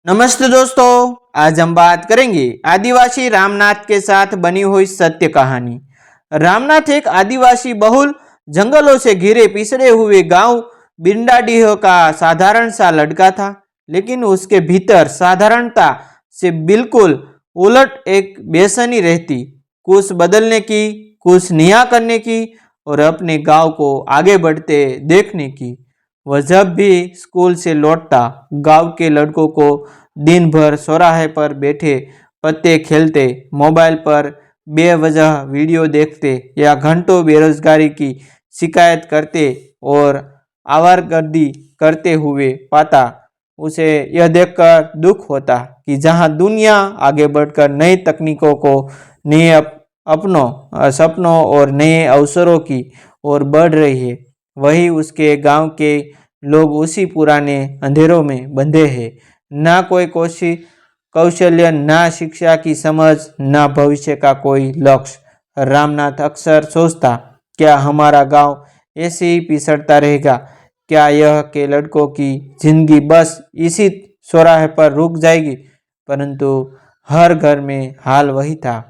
नमस्ते दोस्तों, आज हम बात करेंगे आदिवासी रामनाथ के साथ बनी हुई सत्य कहानी। रामनाथ एक आदिवासी बहुल जंगलों से घिरे पिछड़े हुए गांव बिंडाडीह का साधारण सा लड़का था, लेकिन उसके भीतर साधारणता से बिल्कुल उलट एक बेचैनी रहती, कुछ बदलने की, कुछ नया करने की और अपने गांव को आगे बढ़ते देखने की। वह जब भी स्कूल से लौटता, गांव के लड़कों को दिन भर चौराहे पर बैठे पत्ते खेलते, मोबाइल पर बेवजह वीडियो देखते या घंटों बेरोजगारी की शिकायत करते और आवारगर्दी करते हुए पाता। उसे यह देखकर दुख होता कि जहां दुनिया आगे बढ़कर नई तकनीकों को, नए सपनों और नए अवसरों की ओर बढ़ रही है, वही उसके गांव के लोग उसी पुराने अंधेरों में बंधे हैं। ना कोई कौशल्य, ना शिक्षा की समझ, ना भविष्य का कोई लक्ष्य। रामनाथ अक्सर सोचता, क्या हमारा गांव ऐसे ही पिछड़ता रहेगा? क्या यह के लड़कों की जिंदगी बस इसी चौराहे पर रुक जाएगी? परंतु हर घर में हाल वही था।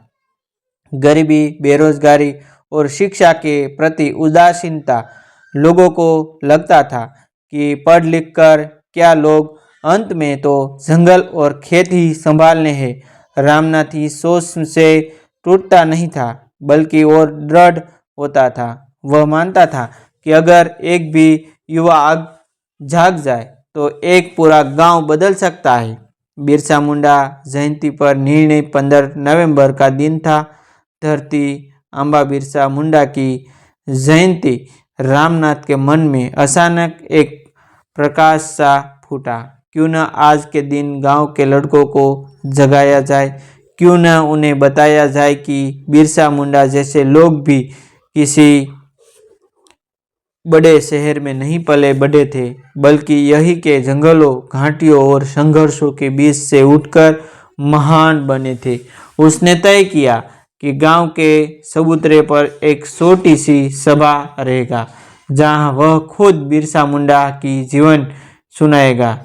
गरीबी, बेरोजगारी और शिक्षा के प्रति उदासीनता। लोगों को लगता था कि पढ़ लिख कर क्या लोग, अंत में तो जंगल और खेत ही संभालने हैं। रामनाथ इस सोच से टूटता नहीं था, बल्कि और दृढ़ होता था। वह मानता था कि अगर एक भी युवा आग जाग जाए तो एक पूरा गांव बदल सकता है। बिरसा मुंडा जयंती पर निर्णय 15 नवंबर का दिन था। धरती आंबा बिरसा मुंडा की जयंती। रामनाथ के मन में अचानक एक प्रकाश सा फूटा। क्यों न आज के दिन गांव के लड़कों को जगाया जाए, क्यों न उन्हें बताया जाए कि बिरसा मुंडा जैसे लोग भी किसी बड़े शहर में नहीं पले बढ़े थे, बल्कि यही के जंगलों, घाटियों और संघर्षों के बीच से उठकर महान बने थे। उसने तय किया कि गांव के चबूतरे पर एक छोटी सी सभा रहेगा, जहां वह खुद बिरसा मुंडा की जीवन सुनाएगा,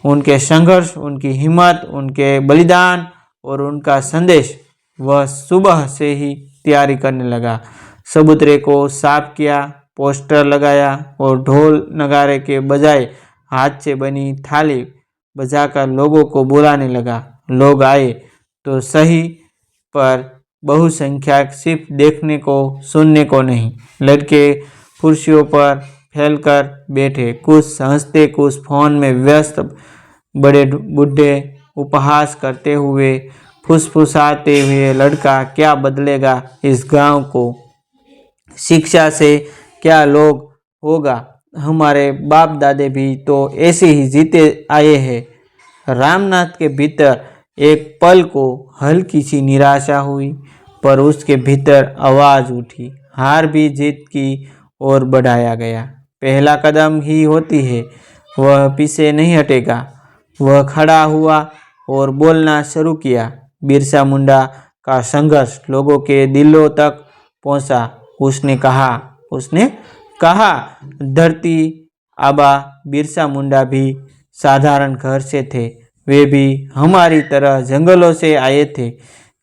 उनके संघर्ष, उनकी हिम्मत, उनके बलिदान और उनका संदेश। वह सुबह से ही तैयारी करने लगा। चबूतरे को साफ किया, पोस्टर लगाया और ढोल नगारे के बजाय हाथ से बनी थाली बजाकर लोगों को बुलाने लगा। लोग आए तो सही, पर बहुसंख्यक सिर्फ देखने को, सुनने को नहीं। लड़के कुर्सियों पर फैलकर बैठे, कुछ हंसते, कुछ फोन में व्यस्त। बड़े बूढ़े उपहास करते हुए, फुसफुसाते हुए, लड़का क्या बदलेगा इस गांव को? शिक्षा से क्या लोग होगा? हमारे बाप दादे भी तो ऐसे ही जीते आए हैं। रामनाथ के भीतर एक पल को हल्की सी निराशा हुई, पर उसके भीतर आवाज उठी। हार भी जीत की ओर बढ़ाया गया। पहला कदम ही होती है, वह पीछे नहीं हटेगा। वह खड़ा हुआ और बोलना शुरू किया। बिरसा मुंडा का संघर्ष लोगों के दिलों तक पहुंचा। उसने कहा, धरती आबा बिरसा मुंडा भी साधारण घर से थे। वे भी हमारी तरह जंगलों से आए थे,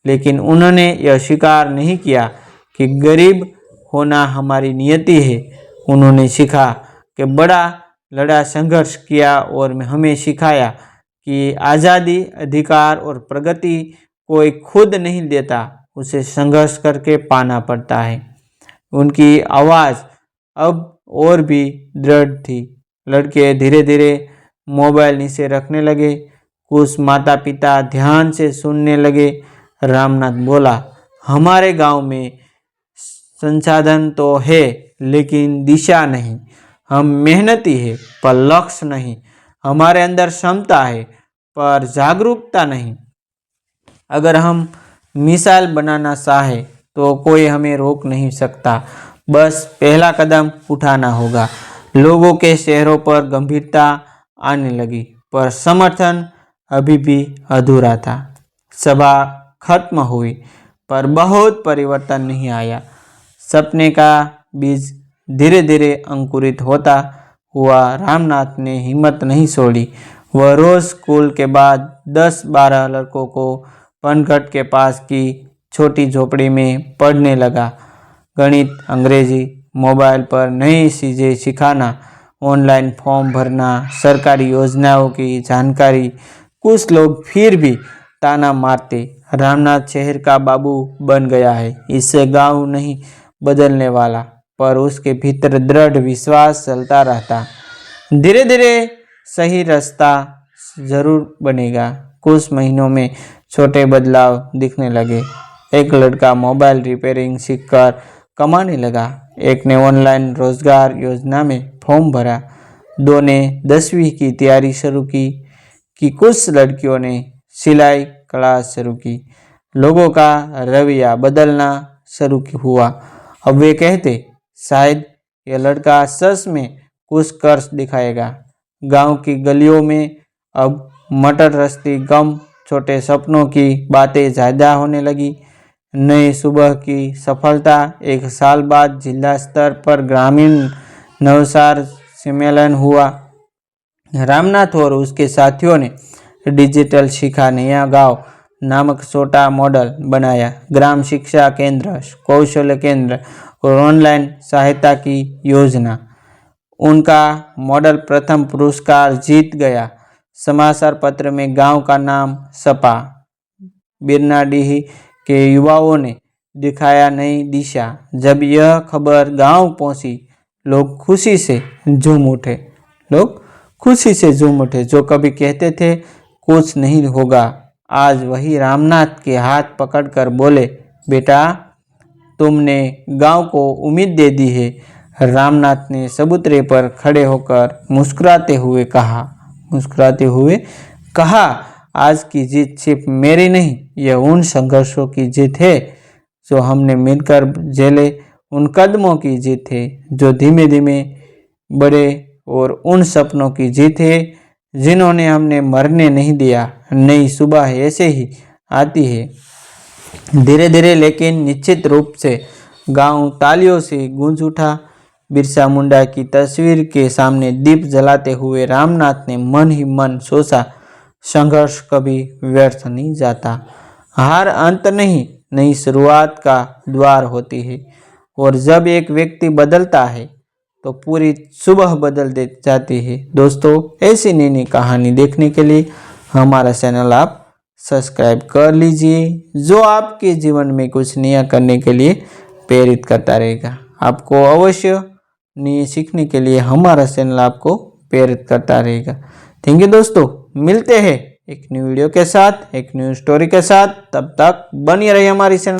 लेकिन उन्होंने यह स्वीकार नहीं किया कि गरीब होना हमारी नियति है। उन्होंने सीखा कि बड़ा लड़ा, संघर्ष किया और हमें सिखाया कि आज़ादी, अधिकार और प्रगति कोई खुद नहीं देता, उसे संघर्ष करके पाना पड़ता है। उनकी आवाज़ अब और भी दृढ़ थी। लड़के धीरे धीरे मोबाइल नीचे रखने लगे। कुछ माता पिता ध्यान से सुनने लगे। रामनाथ बोला, हमारे गांव में संसाधन तो है, लेकिन दिशा नहीं। हम मेहनती है, पर लक्ष्य नहीं। हमारे अंदर क्षमता है, पर जागरूकता नहीं। अगर हम मिसाल बनाना चाहे तो कोई हमें रोक नहीं सकता, बस पहला कदम उठाना होगा। लोगों के चेहरों पर गंभीरता आने लगी, पर समर्थन अभी भी अधूरा था। सभा खत्म हुई, पर बहुत परिवर्तन नहीं आया। सपने का बीज धीरे धीरे अंकुरित होता हुआ रामनाथ ने हिम्मत नहीं छोड़ी। वह रोज स्कूल के बाद 10-12 लड़कों को पनघट के पास की छोटी झोपड़ी में पढ़ने लगा। गणित, अंग्रेजी, मोबाइल पर नई चीज़ें सिखाना, ऑनलाइन फॉर्म भरना, सरकारी योजनाओं की जानकारी। कुछ लोग फिर भी ताना मारते, रामनाथ शहर का बाबू बन गया है, इससे गांव नहीं बदलने वाला। पर उसके भीतर दृढ़ विश्वास चलता रहता, धीरे धीरे सही रास्ता जरूर बनेगा। कुछ महीनों में छोटे बदलाव दिखने लगे। एक लड़का मोबाइल रिपेयरिंग सीखकर कमाने लगा, एक ने ऑनलाइन रोजगार योजना में फॉर्म भरा, 2 ने 10वीं की तैयारी शुरू की कुछ लड़कियों ने सिलाई क्लास शुरू की। लोगों का रवैया बदलना शुरू हुआ। अब वे कहते, शायद यह लड़का सच में कुछ कर दिखाएगा। गांव की गलियों में अब मटर रस्ती गम, छोटे सपनों की बातें ज़्यादा होने लगी। नई सुबह की सफलता, 1 साल बाद जिला स्तर पर ग्रामीण नवसार सम्मेलन हुआ। रामनाथ और उसके साथियों ने डिजिटल शिक्षा नया गांव नामक छोटा मॉडल बनाया। ग्राम शिक्षा केंद्र, कौशल केंद्र और ऑनलाइन सहायता की योजना। उनका मॉडल प्रथम पुरस्कार जीत गया। समाचार पत्र में गांव का नाम छपा। बिरनाडीह के युवाओं ने दिखाया नई दिशा। जब यह खबर गांव पहुंची, लोग खुशी से झूम उठे। जो कभी कहते थे कुछ नहीं होगा, आज वही रामनाथ के हाथ पकड़कर बोले, बेटा तुमने गांव को उम्मीद दे दी है। रामनाथ ने चबूतरे पर खड़े होकर मुस्कुराते हुए कहा, आज की जीत सिर्फ मेरी नहीं, यह उन संघर्षों की जीत है जो हमने मिलकर झेले, उन कदमों की जीत है जो धीमे धीमे बढ़े, और उन सपनों की जीत है जिन्होंने हमने मरने नहीं दिया। नई सुबह ऐसे ही आती है, धीरे धीरे लेकिन निश्चित रूप से। गांव तालियों से गूंज उठा। बिरसा मुंडा की तस्वीर के सामने दीप जलाते हुए रामनाथ ने मन ही मन सोचा, संघर्ष कभी व्यर्थ नहीं जाता। हार अंत नहीं, नई शुरुआत का द्वार होती है। और जब एक व्यक्ति बदलता है तो पूरी सुबह बदल दे जाती है। दोस्तों, ऐसी नई नई कहानी देखने के लिए हमारा चैनल आप सब्सक्राइब कर लीजिए, जो आपके जीवन में कुछ नया करने के लिए प्रेरित करता रहेगा। आपको अवश्य नए सीखने के लिए हमारा चैनल आपको प्रेरित करता रहेगा। थैंक यू दोस्तों, मिलते हैं एक न्यू वीडियो के साथ, एक न्यू स्टोरी के साथ। तब तक बनी रही हमारी चैनल।